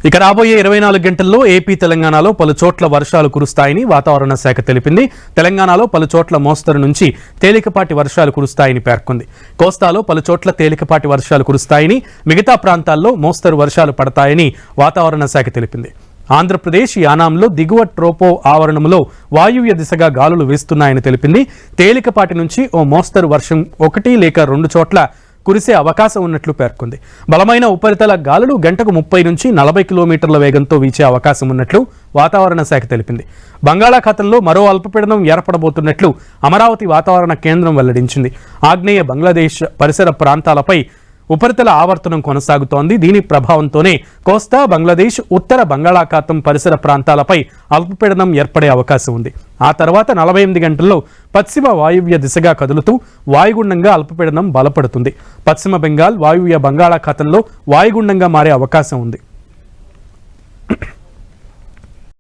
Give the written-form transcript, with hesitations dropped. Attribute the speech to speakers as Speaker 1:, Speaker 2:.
Speaker 1: ఇక రాబోయే 24 గంటల్లో ఏపీ తెలంగాణలో పలు చోట్ల వర్షాలు కురుస్తాయని వాతావరణ శాఖ తెలిపింది. తెలంగాణలో పలు చోట్ల మోస్తరు నుంచి తేలికపాటి వర్షాలు కురుస్తాయని పేర్కొంది. కోస్తాలో పలు చోట్ల తేలికపాటి వర్షాలు కురుస్తాయని, మిగతా ప్రాంతాల్లో మోస్తరు వర్షాలు పడతాయని వాతావరణ శాఖ తెలిపింది. ఆంధ్రప్రదేశ్ యానాంలో దిగువ ట్రోపో ఆవరణంలో వాయువ్య దిశగా గాలులు వీస్తున్నాయని తెలిపింది. తేలికపాటి నుంచి ఓ మోస్తరు వర్షం 1 లేక 2 చోట్ల కురిసే అవకాశం ఉన్నట్లు పేర్కొంది. బలమైన ఉపరితల గాలులు గంటకు 30 నుంచి 40 కిలోమీటర్ల వేగంతో వీచే అవకాశం ఉన్నట్లు వాతావరణ శాఖ తెలిపింది. బంగాళాఖాతంలో మరో అల్పపీడనం ఏర్పడబోతున్నట్లు అమరావతి వాతావరణ కేంద్రం వెల్లడించింది. ఆగ్నేయ బంగ్లాదేశ్ పరిసర ప్రాంతాలపై ఉపరితల ఆవర్తనం కొనసాగుతోంది. దీని ప్రభావంతోనే కోస్తా, బంగ్లాదేశ్, ఉత్తర బంగాళాఖాతం పరిసర ప్రాంతాలపై అల్పపీడనం ఏర్పడే అవకాశం ఉంది. ఆ తర్వాత 48 గంటల్లో పశ్చిమ వాయువ్య దిశగా కదులుతూ వాయుగుండంగా అల్పపీడనం బలపడుతుంది. పశ్చిమ బెంగాల్, వాయువ్య బంగాళాఖాతంలో వాయుగుండంగా మారే అవకాశం ఉంది.